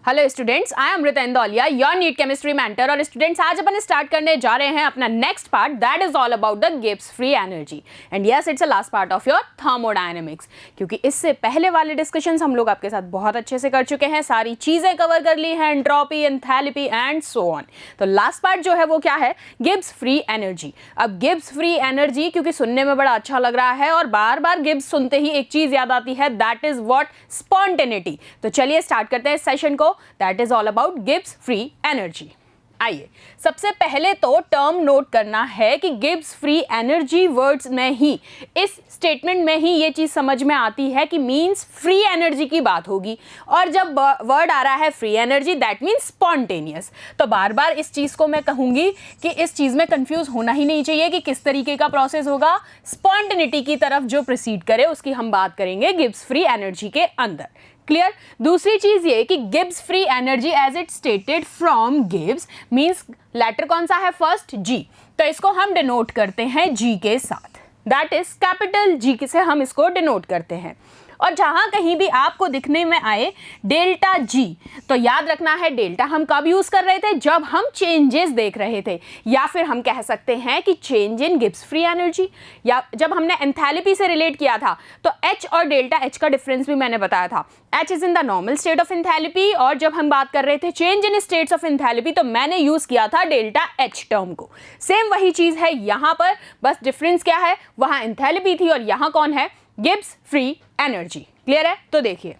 Hello students, I am Amrita Indauliya, your NEET chemistry mentor. और students, आज अपन स्टार्ट करने जा रहे हैं अपना next part, that is all about the Gibbs free energy. And yes, it's a last part of your thermodynamics, क्योंकि इससे पहले वाले डिस्कशंस हम लोग आपके साथ बहुत अच्छे से कर चुके हैं, सारी चीजें कवर कर ली हैं, entropy, enthalpy and so on. तो लास्ट पार्ट जो है वो क्या है? Gibbs free energy. अब गिब्स फ्री एनर्जी क्योंकि सुनने में बड़ा अच्छा लग रहा है और बार बार गिब्स सुनते ही एक चीज याद आती है, दैट इज व्हाट? स्पॉन्टेनिटी। तो चलिए स्टार्ट करते हैं इस सेशन को, that is all about Gibbs free energy. आइए, सबसे पहले तो टर्म नोट करना है कि गिब्स फ्री एनर्जी वर्ड्स में ही, इस स्टेटमेंट में ही ये चीज समझ में आती है कि मींस फ्री एनर्जी की बात होगी। और जब वर्ड आ रहा है free energy, that means spontaneous. तो बार बार इस चीज को मैं कहूंगी कि इस चीज में कंफ्यूज होना ही नहीं चाहिए कि किस तरीके का प्रोसेस होगा। स्पॉन्टेनिटी की तरफ जो प्रोसीड करे उसकी हम बात करेंगे गिब्स फ्री एनर्जी के अंदर। क्लियर? दूसरी चीज ये कि Gibbs free energy as it stated from Gibbs means letter कौन सा है? First G. तो इसको हम डिनोट करते हैं जी के साथ, दैट इज कैपिटल जी से हम इसको डिनोट करते हैं। और जहां कहीं भी आपको दिखने में आए डेल्टा जी, तो याद रखना है डेल्टा हम कब यूज कर रहे थे? जब हम चेंजेस देख रहे थे, या फिर हम कह सकते हैं कि change in Gibbs free energy, या जब हमने एंथैल्पी से रिलेट किया था तो एच और डेल्टा एच का डिफरेंस भी मैंने बताया था। H is in the normal state of enthalpy, और जब हम बात कर रहे थे change in states of enthalpy तो मैंने यूज किया था डेल्टा एच टर्म को। सेम वही चीज है यहां पर, बस डिफरेंस क्या है? वहां एंथैल्पी थी और यहां कौन है? Gibbs free energy. क्लियर है? तो देखिए,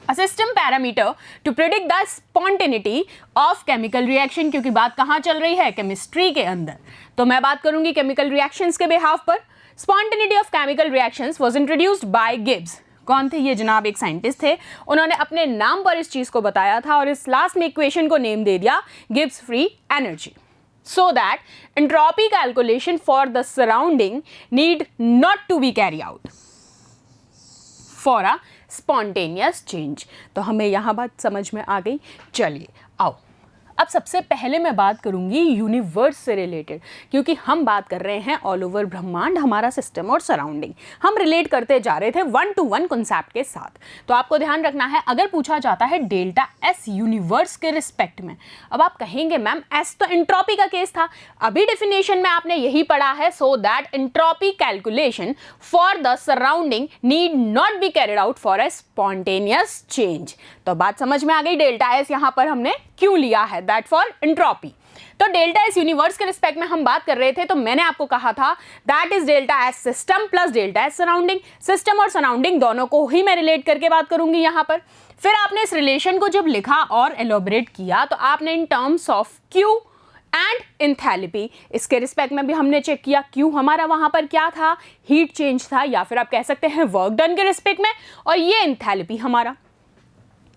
a system parameter to predict the spontaneity of chemical reaction, क्योंकि बात कहां चल रही है? केमिस्ट्री के अंदर। तो मैं बात करूंगी केमिकल रिएक्शंस के बिहाफ पर। Spontaneity of chemical reactions was introduced by Gibbs. कौन थे ये जनाब? एक साइंटिस्ट थे, उन्होंने अपने नाम पर इस चीज को बताया था और इस लास्ट में इक्वेशन को नेम दे दिया Gibbs free energy, so that entropy calculation for the surrounding need not to be carried out for a spontaneous change। तो हमें यहाँ बात समझ में आ गई। चलिए आओ, अब सबसे पहले मैं बात करूंगी यूनिवर्स से रिलेटेड, क्योंकि हम बात कर रहे हैं ऑल ओवर ब्रह्मांड, हमारा सिस्टम और सराउंडिंग। हम रिलेट करते जा रहे थे 1 to 1 कॉन्सेप्ट के साथ। तो आपको ध्यान रखना है, अगर पूछा जाता है डेल्टा एस यूनिवर्स के रिस्पेक्ट में, अब आप कहेंगे मैम एस तो एंट्रोपी का केस था, अभी डेफिनेशन में आपने यही पढ़ा है, so that entropy calculation for the surrounding need not be carried out for a spontaneous change. तो बात समझ में आ गई, डेल्टा एस यहां पर हमने क्यों लिया है, दैट फॉर एंट्रोपी। तो डेल्टा एस यूनिवर्स के रिस्पेक्ट में हम बात कर रहे थे, तो मैंने आपको कहा था that is delta S system plus delta S surrounding. System और सराउंडिंग दोनों को ही मैं रिलेट करके बात करूंगी यहां पर। फिर आपने इस रिलेशन को जब लिखा और एलोबरेट किया तो आपने in terms of Q and enthalpy, इसके रिस्पेक्ट में भी हमने चेक किया क्यू हमारा वहां पर क्या था? हीट चेंज था, या फिर आप कह सकते हैं वर्क डन के रिस्पेक्ट में, और ये एंथैल्पी हमारा।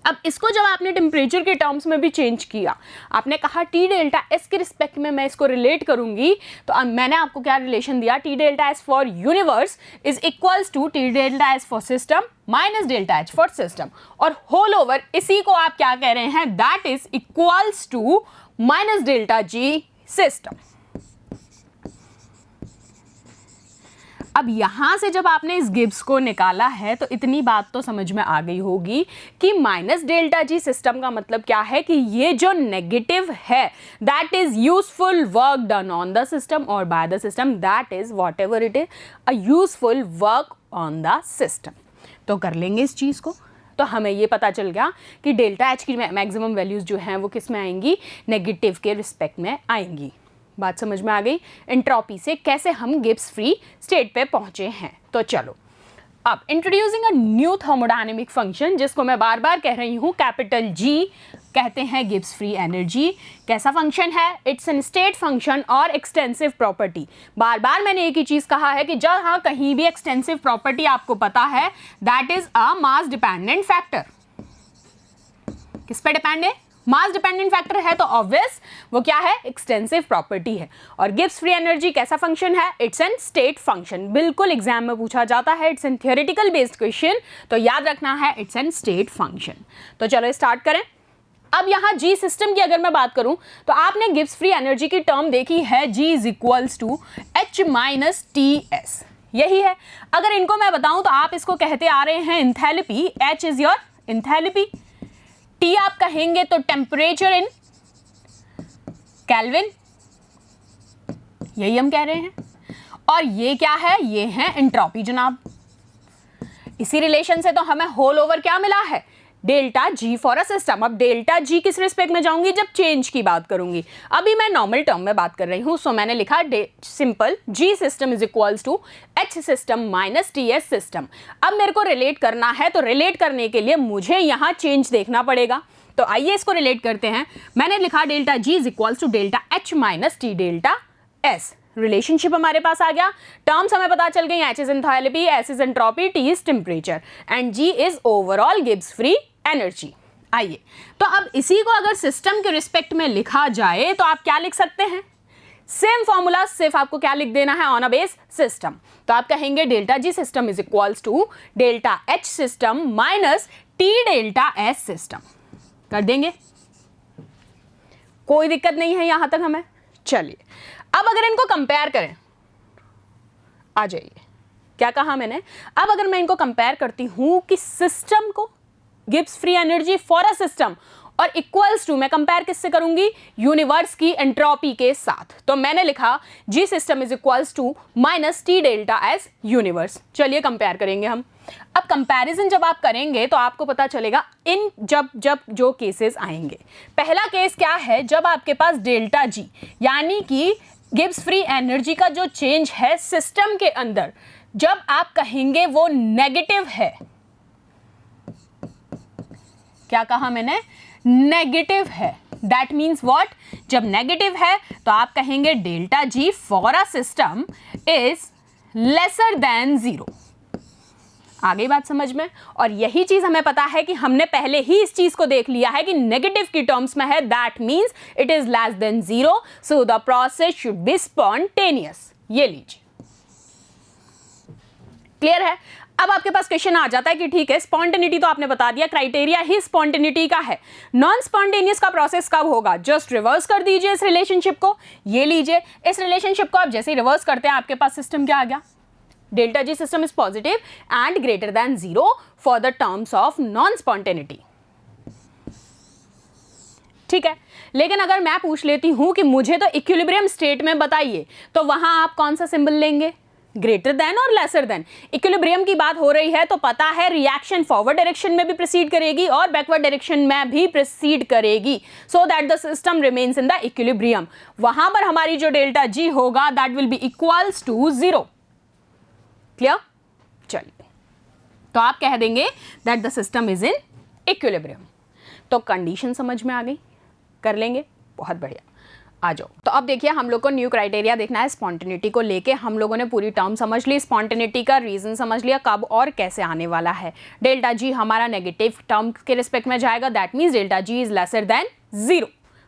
अब इसको जब आपने टेम्परेचर के टर्म्स में भी चेंज किया, आपने कहा टी डेल्टा एस के रिस्पेक्ट में मैं इसको रिलेट करूंगी, तो अब मैंने आपको क्या रिलेशन दिया? T delta S for universe is equals to T delta S for system minus delta H for system, और होल ओवर इसी को आप क्या कह रहे हैं? That is equals to minus delta G system. अब यहां से जब आपने इस गिब्स को निकाला है तो इतनी बात तो समझ में आ गई होगी कि माइनस डेल्टा जी सिस्टम का मतलब क्या है कि ये जो नेगेटिव है that is useful work done on the system और by the system, that is whatever it is a useful work on the system. तो कर लेंगे इस चीज को, तो हमें ये पता चल गया कि डेल्टा एच की मैक्सिमम वैल्यूज जो हैं वो किस में आएंगी? नेगेटिव के रिस्पेक्ट में आएंगी। बात समझ में आ गई? एंट्रोपी से कैसे हम गिब्स फ्री स्टेट पे पहुंचे हैं। तो चलो, अब introducing a new thermodynamic function, जिसको मैं बार बार कह रही हूं कैपिटल जी, कहते हैं गिब्स फ्री एनर्जी। कैसा फंक्शन है? इट्स एन स्टेट फंक्शन और एक्सटेंसिव प्रॉपर्टी। बार बार मैंने एक ही चीज कहा है कि जहां कहीं भी एक्सटेंसिव प्रॉपर्टी आपको पता है, that is a mass dependent factor. किस पे डिपेंड है? मास डिपेंडेंट फैक्टर है, तो ऑब्वियस वो क्या है? एक्सटेंसिव प्रॉपर्टी है। और गिब्स फ्री एनर्जी कैसा फंक्शन है? It's an state function. बिल्कुल एग्जाम में पूछा जाता है, it's an theoretical based question, तो याद रखना है इट्स एन स्टेट फंक्शन। तो चलो स्टार्ट करें। अब यहाँ जी सिस्टम की अगर मैं बात करूं तो आपने गिब्स फ्री एनर्जी की टर्म देखी है, G is equals to H minus T S, यही है। अगर इनको मैं बताऊं तो आप इसको कहते आ रहे हैं enthalpy, H is your enthalpy, T आप कहेंगे तो टेम्परेचर इन केल्विन, यही हम कह रहे हैं। और ये क्या है, ये है एंट्रोपी जनाब। इसी रिलेशन से तो हमें होल ओवर क्या मिला है, delta G for a system. अब डेल्टा जी किस रिस्पेक्ट में जाऊंगी, जब चेंज की बात करूंगी। अभी मैं नॉर्मल टर्म में बात कर रही हूं, सो मैंने लिखा simple G system is equals to H system minus T S system. अब मेरे को रिलेट करना है, तो रिलेट करने के लिए मुझे यहां चेंज देखना पड़ेगा। तो आइए इसको रिलेट करते हैं। मैंने लिखा delta G is equals to delta H minus T delta S. Relationship हमारे पास आ गया, टर्म्स हमें पता चल गई, H is enthalpy, S is entropy, T is temperature and G is overall Gibbs free energy. आइए, तो अब इसी को अगर सिस्टम के रिस्पेक्ट में लिखा जाए तो आप क्या लिख सकते हैं, सेम फॉर्मूला, सिर्फ आपको क्या लिख देना है, ऑन अ बेस सिस्टम। तो आप कहेंगे delta G system is equals to delta H system minus T delta S system. कर देंगे, कोई दिक्कत नहीं है यहां तक हमें। चलिए, अब अगर इनको कंपेयर करें, आ जाइए, क्या कहा मैंने, अब अगर मैं इनको कंपेयर करती हूं कि सिस्टम को Gibbs free energy for a system और इक्वल्स टू, मैं कंपेयर किससे करूंगी, यूनिवर्स की एंट्रोपी के साथ। तो मैंने लिखा G system is equals to minus T delta S universe. चलिए कंपेयर करेंगे हम। अब कंपैरिजन जब आप करेंगे तो आपको पता चलेगा इन जब जो केसेस आएंगे। पहला केस क्या है, जब आपके पास डेल्टा जी यानी कि गिब्स फ्री एनर्जी का जो चेंज है सिस्टम के अंदर, जब आप कहेंगे वो नेगेटिव है। क्या कहा मैंने, नेगेटिव है। दैट मीन्स व्हाट, जब नेगेटिव है तो आप कहेंगे delta G for a system is lesser than zero. आ गई बात समझ में। और यही चीज हमें पता है कि हमने पहले ही इस चीज को देख लिया है कि नेगेटिव की टर्म्स में है, that means it is less than zero, so the process should be spontaneous. ये लीजिए, क्लियर है। अब आपके पास क्वेश्चन आ जाता है कि ठीक है, स्पॉन्टेनिटी तो आपने बता दिया, क्राइटेरिया ही स्पॉन्टेनिटी का है, नॉन स्पॉन्टेनियस का प्रोसेस कब होगा, जस्ट रिवर्स कर दीजिए इस रिलेशनशिप को। ये लीजिए, इस रिलेशनशिप को आप जैसे ही रिवर्स करते हैं आपके पास सिस्टम क्या आ गया, delta G system is positive and greater than zero for the terms of non spontaneity. ठीक है, लेकिन अगर मैं पूछ लेती हूं कि मुझे तो इक्विलिब्रियम स्टेट में बताइए, तो वहां आप कौन सा सिंबल लेंगे, ग्रेटर देन और लेसर देन। इक्विलिब्रियम की बात हो रही है तो पता है रिएक्शन फॉरवर्ड डायरेक्शन में भी प्रोसीड करेगी और बैकवर्ड डायरेक्शन में भी प्रोसीड करेगी, so that the system remains in the equilibrium. वहां पर हमारी जो डेल्टा जी होगा that will be equals to zero. Clear. चलिए, तो आप कह देंगे that the system is in equilibrium. तो कंडीशन समझ में आ गई, कर लेंगे, बहुत बढ़िया। आ जाओ, तो अब देखिए हम लोग को न्यू क्राइटेरिया देखना है स्पॉन्टेनिटी को लेके। हम लोगों ने पूरी टर्म समझ ली, स्पॉन्टेनिटी का रीजन समझ लिया, कब और कैसे आने वाला है। डेल्टा जी हमारा नेगेटिव टर्म के रिस्पेक्ट में जाएगा, that means delta G is lesser than zero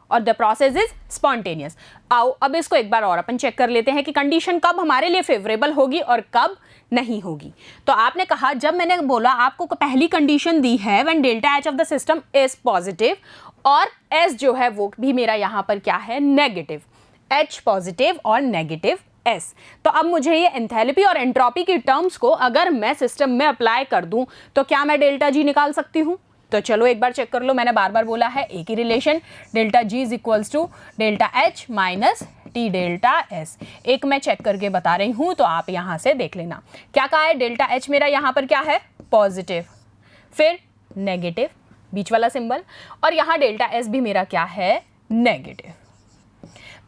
और द प्रोसेस इज स्पॉन्टेनियस। आओ अब इसको एक बार और अपन चेक कर लेते हैं कि कंडीशन कब हमारे लिए फेवरेबल होगी और कब नहीं होगी। तो आपने कहा, जब मैंने बोला आपको पहली कंडीशन दी है when delta H of the system is positive और एस जो है वो भी मेरा यहां पर क्या है, नेगेटिव, एच पॉजिटिव और नेगेटिव एस। तो अब मुझे ये एंथैल्पी और एंट्रोपी की टर्म्स को अगर मैं सिस्टम में अप्लाई कर दूं तो क्या मैं डेल्टा जी निकाल सकती हूं। तो चलो एक बार चेक कर लो, मैंने बार बार बोला है एक ही relation, delta G is equals to delta H minus T delta S. एक मैं चेक करके बता रही हूं तो आप यहां से देख लेना। क्या कहा है, डेल्टा एच मेरा यहां पर क्या है, पॉजिटिव, फिर नेगेटिव बीच वाला सिंबल, और यहां डेल्टा एस भी मेरा क्या है, नेगेटिव।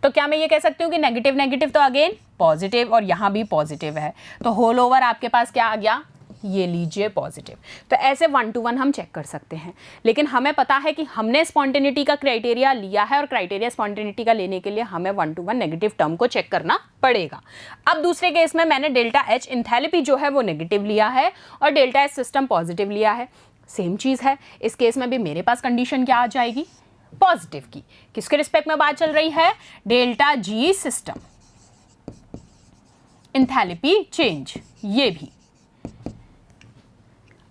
तो क्या मैं ये कह सकती हूँ कि नेगेटिव नेगेटिव तो अगेन पॉजिटिव और यहां भी पॉजिटिव है, तो होल ओवर आपके पास क्या आ गया, ये लीजिए पॉजिटिव। तो ऐसे 1 to 1 हम चेक कर सकते हैं, लेकिन हमें पता है कि हमने स्पॉन्टेनिटी का क्राइटेरिया लिया है और क्राइटेरिया स्पॉन्टेनिटी का लेने के लिए हमें 1 to 1 नेगेटिव टर्म को चेक करना पड़ेगा। अब दूसरे केस में मैंने डेल्टा एच एंथैल्पी जो है वो नेगेटिव लिया है और डेल्टा एच सिस्टम पॉजिटिव लिया है, सेम चीज है। इस केस में भी मेरे पास कंडीशन क्या आ जाएगी, पॉजिटिव की। किसके रिस्पेक्ट में बात चल रही है, delta G system, enthalpy change, ये भी।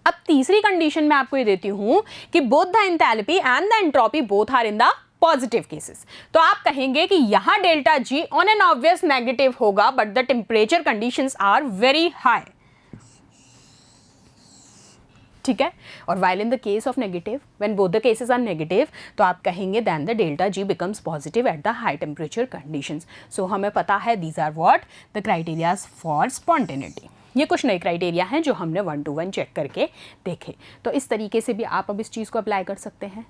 अब तीसरी कंडीशन मैं आपको ये देती हूं कि both the enthalpy and the entropy both are in the positive cases. तो आप कहेंगे कि यहां delta G on an obvious negative होगा but the temperature conditions are very high. ठीक है। और while in the case of negative, when both the cases are negative, तो आप कहेंगे then the delta G becomes positive at the high temperature conditions. So हमें पता है these are what the criterias for spontaneity. ये कुछ नए criteria हैं जो हमने 1 to 1 चेक करके देखे। तो इस तरीके से भी आप अब इस चीज़ को अप्लाई कर सकते हैं,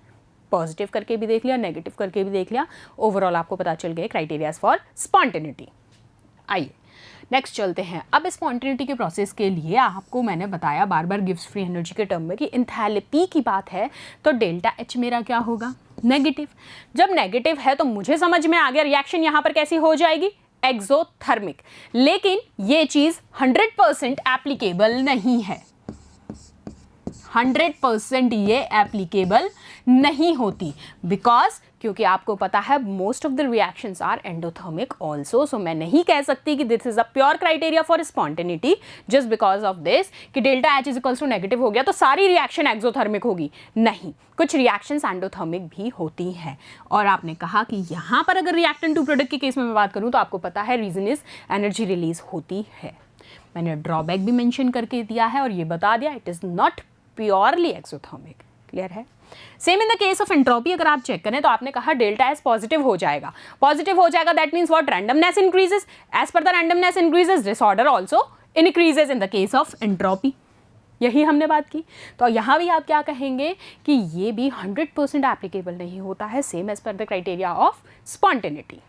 पॉजिटिव करके भी देख लिया, नेगेटिव करके भी देख लिया, ओवरऑल आपको पता चल गए क्राइटेरियाज फॉर स्पॉन्टेनिटी। आइए नेक्स्ट चलते हैं। अब स्पॉन्टेनिटी के प्रोसेस के लिए आपको मैंने बताया बार बार गिब्स फ्री एनर्जी के टर्म में कि इंथैल्पी की बात है तो डेल्टा एच मेरा क्या होगा, नेगेटिव। जब नेगेटिव है तो मुझे समझ में आ गया रिएक्शन यहाँ पर कैसी हो जाएगी, एक्सोथर्मिक। लेकिन ये चीज़ 100% एप्लीकेबल नहीं है, 100% ये एप्लीकेबल नहीं होती, बिकॉज क्योंकि आपको पता है most of the reactions are endothermic also. So मैं नहीं कह सकती कि this is a pure criteria for spontaneity just because of this कि delta H is equals to negative हो गया तो सारी रिएक्शन एक्सोथर्मिक होगी, नहीं, कुछ रिएक्शंस एंडोथर्मिक भी होती हैं। और आपने कहा कि यहाँ पर अगर रिएक्टेंट टू प्रोडक्ट के केस में मैं बात करूँ तो आपको पता है रीजन इज एनर्जी रिलीज होती है। मैंने ड्रॉबैक भी मेंशन करके दिया है और ये बता दिया it is not purely exothermic. Clear है। Same in the case of entropy अगर आप चेक करें तो आपने कहा डेल्टा एस पॉजिटिव हो जाएगा, पॉजिटिव हो जाएगा that means what, randomness increases, as per the randomness increases disorder also increases in the case of entropy. यही हमने बात की। तो यहाँ भी आप क्या कहेंगे कि ये भी 100% एप्लीकेबल नहीं होता है, same as per the criteria of spontaneity.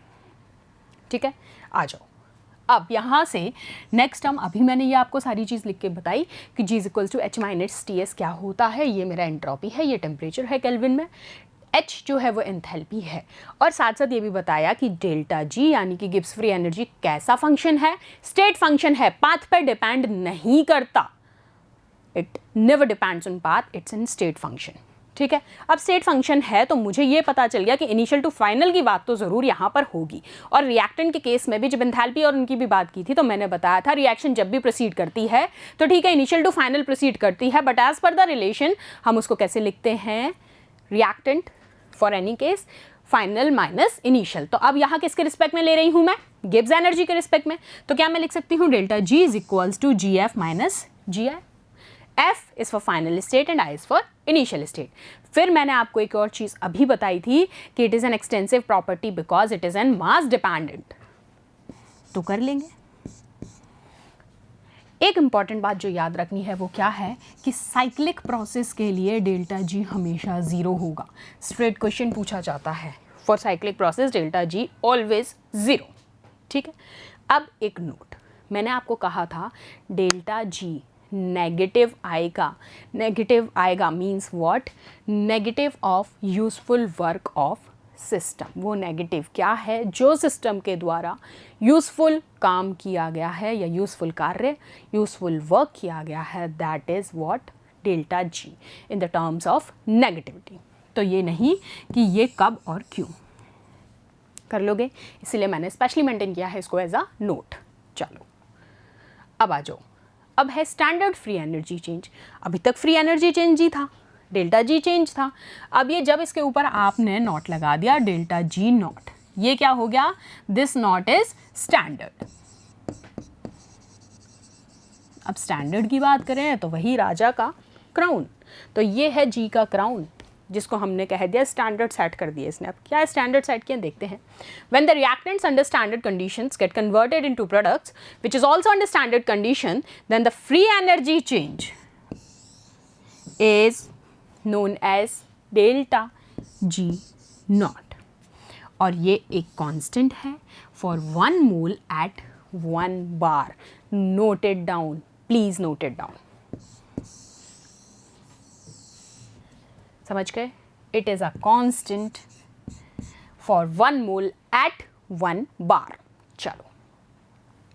ठीक है, आ जाओ अब यहाँ से नेक्स्ट टर्म, अभी मैंने ये आपको सारी चीज़ लिख के बताई कि G is equals to H minus TS क्या होता है, ये मेरा एंट्रोपी है, ये टेम्परेचर है केल्विन में, H जो है वो एंथैल्पी है, और साथ साथ ये भी बताया कि डेल्टा G यानी कि गिब्स फ्री एनर्जी कैसा फंक्शन है, स्टेट फंक्शन है, पाथ पर डिपेंड नहीं करता, it never depends on path, it's in state function. ठीक है, अब स्टेट फंक्शन है तो मुझे ये पता चल गया कि इनिशियल टू फाइनल की बात तो ज़रूर यहाँ पर होगी। और रिएक्टेंट के केस में भी जब एंथैल्पी और उनकी भी बात की थी तो मैंने बताया था रिएक्शन जब भी प्रोसीड करती है तो ठीक है इनिशियल टू फाइनल प्रोसीड करती है, but as per the relation हम उसको कैसे लिखते हैं, reactant for any case final minus initial. तो अब यहाँ किसके रिस्पेक्ट में ले रही हूँ मैं, गिब्स एनर्जी के रिस्पेक्ट में। तो क्या मैं लिख सकती हूँ delta G is equals to GF minus GI। F is for final state and I is for initial state। फिर मैंने आपको एक और चीज़ अभी बताई थी कि it is an extensive property because it is N mass dependent. तो कर लेंगे। एक इंपॉर्टेंट बात जो याद रखनी है वो क्या है कि साइक्लिक प्रोसेस के लिए डेल्टा G हमेशा 0 होगा। स्ट्रेट क्वेश्चन पूछा जाता है, for cyclic process delta G always 0। ठीक है, अब एक नोट, मैंने आपको कहा था डेल्टा G नेगेटिव आएगा, नेगेटिव आएगा means what, negative of useful work of system. वो नेगेटिव क्या है, जो सिस्टम के द्वारा यूजफुल काम किया गया है या यूजफुल कार्य, यूजफुल वर्क किया गया है, that is what delta G in the terms of negativity. तो ये नहीं कि ये कब और क्यों, कर लोगे, इसलिए मैंने स्पेशली मेंटेन किया है इसको एज अ नोट। चलो अब आ जाओ, अब है स्टैंडर्ड फ्री एनर्जी चेंज। अभी तक फ्री एनर्जी चेंज ही था, डेल्टा G चेंज था। अब ये जब इसके ऊपर आपने नॉट लगा दिया डेल्टा G नॉट, ये क्या हो गया, दिस नॉट इज स्टैंडर्ड। अब स्टैंडर्ड की बात करें तो वही राजा का क्राउन, तो ये है G का क्राउन जिसको हमने कह दिया स्टैंडर्ड सेट कर दिया इसने। अब क्या स्टैंडर्ड सेट किया देखते हैं। When the reactants under standard conditions get converted into products which is also under standard condition, then the free energy change is known as delta G naught। और ये एक कांस्टेंट है for 1 mole at 1 bar। Note it down, please note it down। समझ गए, it is a constant for 1 mole at 1 bar. चलो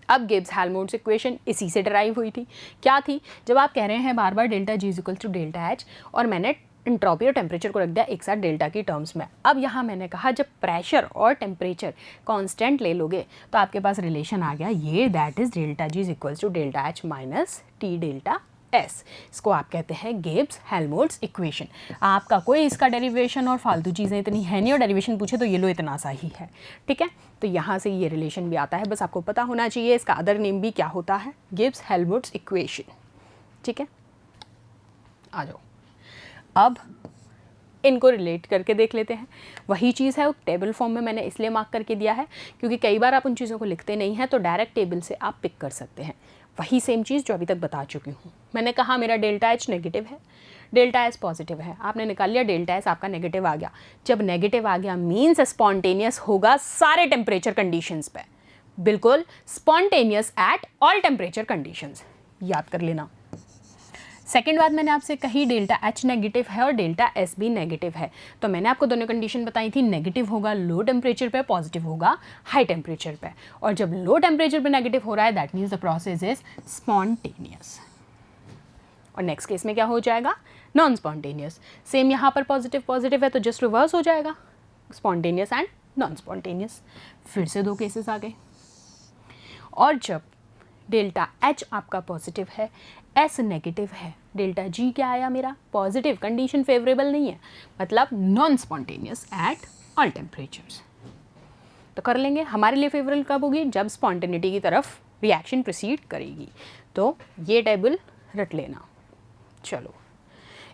अब Gibbs Helmholtz equation इसी से डराइव हुई थी। क्या थी, जब आप कह रहे हैं बार बार delta G equal to delta H और मैंने एंट्रोपी और टेम्परेचर को रख दिया एक साथ डेल्टा की टर्म्स में। अब यहाँ मैंने कहा जब प्रेशर और टेम्परेचर कांस्टेंट ले लोगे तो आपके पास रिलेशन आ गया ये, that is delta G equals to delta H minus T delta S। इसको आप कहते हैं गिब्स हेल्महोल्ट्ज़ इक्वेशन। आपका कोई इसका डेरिवेशन और फालतू चीज़ें इतनी है नहीं, और डेरिवेशन पूछे तो ये लो इतना सा ही है। ठीक है, तो यहाँ से ये रिलेशन भी आता है, बस आपको पता होना चाहिए इसका अदर नेम भी क्या होता है, गिब्स हेल्महोल्ट्ज़ इक्वेशन। ठीक है, आ जाओ, अब इनको रिलेट करके देख लेते हैं। वही चीज़ है, वो टेबल फॉर्म में मैंने इसलिए मार्क करके दिया है क्योंकि कई बार आप उन चीज़ों को लिखते नहीं हैं, तो डायरेक्ट टेबल से आप पिक कर सकते हैं। वही सेम चीज़ जो अभी तक बता चुकी हूँ। मैंने कहा मेरा डेल्टा एच नेगेटिव है, डेल्टा एस पॉजिटिव है, आपने निकाल लिया, डेल्टा एस आपका नेगेटिव आ गया। जब नेगेटिव आ गया मीन्स स्पॉन्टेनियस होगा सारे टेम्परेचर कंडीशंस पे, बिल्कुल spontaneous at all temperature conditions, याद कर लेना। सेकेंड बात मैंने आपसे कही, डेल्टा एच नेगेटिव है और डेल्टा एस भी नेगेटिव है, तो मैंने आपको दोनों कंडीशन बताई थी, नेगेटिव होगा लो टेम्परेचर पे, पॉजिटिव होगा हाई टेम्परेचर पे। और जब लो टेम्परेचर पे नेगेटिव हो रहा है that means the process is spontaneous. और नेक्स्ट केस में क्या हो जाएगा, नॉन स्पॉन्टेनियस। सेम यहाँ पर पॉजिटिव पॉजिटिव है तो जस्ट रिवर्स हो जाएगा, स्पॉन्टेनियस एंड नॉन स्पॉन्टेनियस। फिर से दो केसेस आ गए। और जब डेल्टा एच आपका पॉजिटिव है, एस नेगेटिव है, डेल्टा जी क्या आया मेरा पॉजिटिव, कंडीशन फेवरेबल नहीं है, मतलब non spontaneous at all temperatures. तो कर लेंगे, हमारे लिए फेवरेबल कब होगी, जब स्पॉन्टेनिटी की तरफ रिएक्शन प्रोसीड करेगी। तो ये टेबल रट लेना। चलो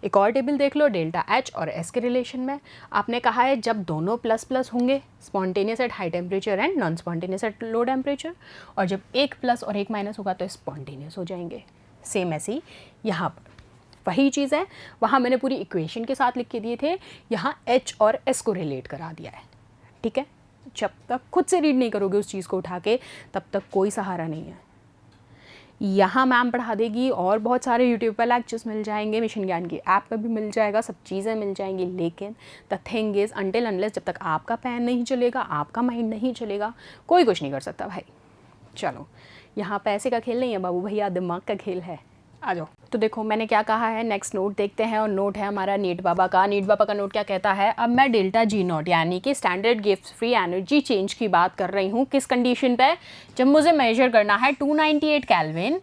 एक और टेबल देख लो, डेल्टा एच और एस के रिलेशन में आपने कहा है जब दोनों प्लस प्लस होंगे, spontaneous at high temperature and non spontaneous at low temperature, और जब एक प्लस और एक माइनस होगा तो स्पॉन्टेनियस हो जाएंगे। सेम ऐसे ही यहाँ पर वही चीज़ है, वहाँ मैंने पूरी इक्वेशन के साथ लिख के दिए थे, यहाँ एच और एस को रिलेट करा दिया है। ठीक है, जब तक खुद से रीड नहीं करोगे उस चीज़ को उठा के तब तक कोई सहारा नहीं है। यहाँ मैम पढ़ा देगी और बहुत सारे यूट्यूब पर लेक्चर्स मिल जाएंगे, मिशन ज्ञान की ऐप पर भी मिल जाएगा, सब चीज़ें मिल जाएंगी, लेकिन the thing is until unless जब तक आपका पैन नहीं चलेगा, आपका माइंड नहीं चलेगा, कोई कुछ नहीं कर सकता भाई। चलो यहाँ पैसे का खेल नहीं है बाबू भैया, दिमाग का खेल है, आ जाओ। तो देखो मैंने क्या कहा है, नेक्स्ट नोट देखते हैं, और नोट है हमारा नीट बाबा का। नीट बाबा का नोट क्या कहता है, अब मैं डेल्टा जी नॉट यानी कि standard Gibbs free energy change की बात कर रही हूँ, किस कंडीशन पे, जब मुझे मेजर करना है 298 केल्विन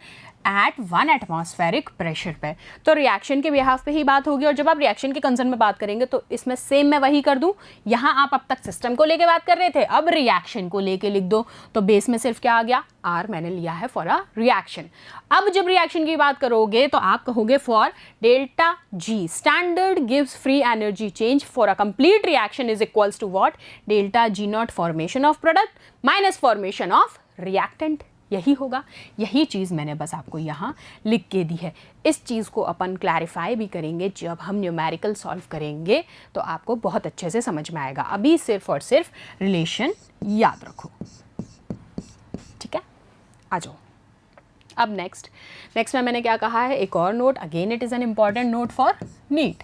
एट 1 एटमॉस्फेरिक प्रेशर पे। तो रिएक्शन के बिहाफ पे ही बात होगी, और जब आप रिएक्शन के कंसर्न में बात करेंगे तो इसमें सेम मैं वही कर दूं। यहाँ आप अब तक सिस्टम को लेके बात कर रहे थे, अब रिएक्शन को लेके लिख दो। तो बेस में सिर्फ क्या आ गया, आर मैंने लिया है फॉर अ रिएक्शन। अब जब रिएक्शन की बात करोगे तो आप कहोगे फॉर डेल्टा जी स्टैंडर्ड गिव्स free energy change for a complete reaction is equals to what, delta G naught formation of product minus formation of reactant. यही होगा, यही चीज़ मैंने बस आपको यहाँ लिख के दी है। इस चीज़ को अपन क्लैरिफाई भी करेंगे जब हम न्यूमेरिकल सॉल्व करेंगे, तो आपको बहुत अच्छे से समझ में आएगा। अभी सिर्फ और सिर्फ रिलेशन याद रखो, ठीक है। आ जाओ अब नेक्स्ट में मैंने क्या कहा है, एक और note, again it is an important note for NEET.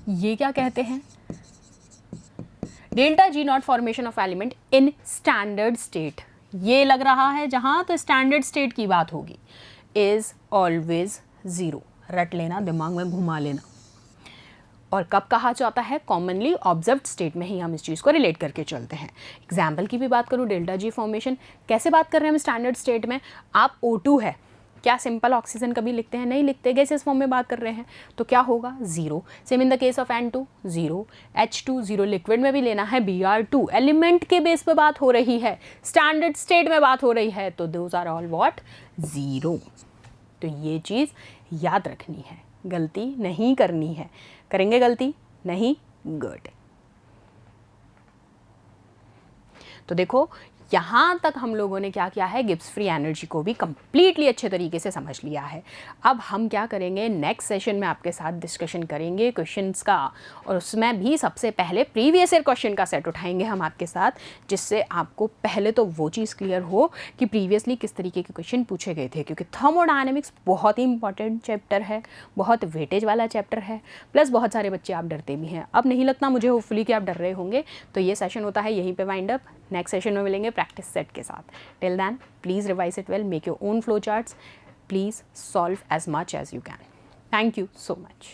ये क्या कहते हैं, delta G naught formation of element in standard state, ये लग रहा है जहां तो स्टैंडर्ड स्टेट की बात होगी, इज ऑलवेज ज़ीरो। रट लेना, दिमाग में घुमा लेना। और कब कहा जाता है, कॉमनली ऑब्जर्व्ड स्टेट में ही हम इस चीज़ को रिलेट करके चलते हैं। एग्जाम्पल की भी बात करूँ, डेल्टा जी फॉर्मेशन कैसे बात कर रहे हैं हम स्टैंडर्ड स्टेट में, आप O2 है, क्या सिंपल ऑक्सीजन कभी लिखते हैं, नहीं लिखते, गैसेस फॉर्म में बात कर रहे हैं, तो क्या होगा, zero. Same in the case of N2 zero, H2 zero, liquid में भी लेना है Br2, एलिमेंट के बेस पे बात हो रही है, स्टैंडर्ड स्टेट में बात हो रही है, तो those are all what, zero. तो ये चीज़ याद रखनी है, गलती नहीं करनी है। करेंगे गलती नहीं, गुड। तो देखो यहाँ तक हम लोगों ने क्या किया है, गिब्स फ्री एनर्जी को भी कंप्लीटली अच्छे तरीके से समझ लिया है। अब हम क्या करेंगे, नेक्स्ट सेशन में आपके साथ डिस्कशन करेंगे क्वेश्चंस का, और उसमें भी सबसे पहले प्रीवियस ईयर क्वेश्चन का सेट उठाएंगे हम आपके साथ, जिससे आपको पहले तो वो चीज़ क्लियर हो कि प्रीवियसली किस तरीके के क्वेश्चन पूछे गए थे, क्योंकि थर्मोडायनेमिक्स बहुत ही इंपॉर्टेंट चैप्टर है, बहुत वेटेज वाला चैप्टर है, प्लस बहुत सारे बच्चे आप डरते भी हैं। अब नहीं लगता मुझे होपफुली कि आप डर रहे होंगे। तो ये सेशन होता है यहीं पर वाइंड अप, नेक्स्ट सेशन में मिलेंगे प्रैक्टिस सेट के साथ। Till then please revise it well, make your own flow charts, please solve as much as you can. Thank you so much.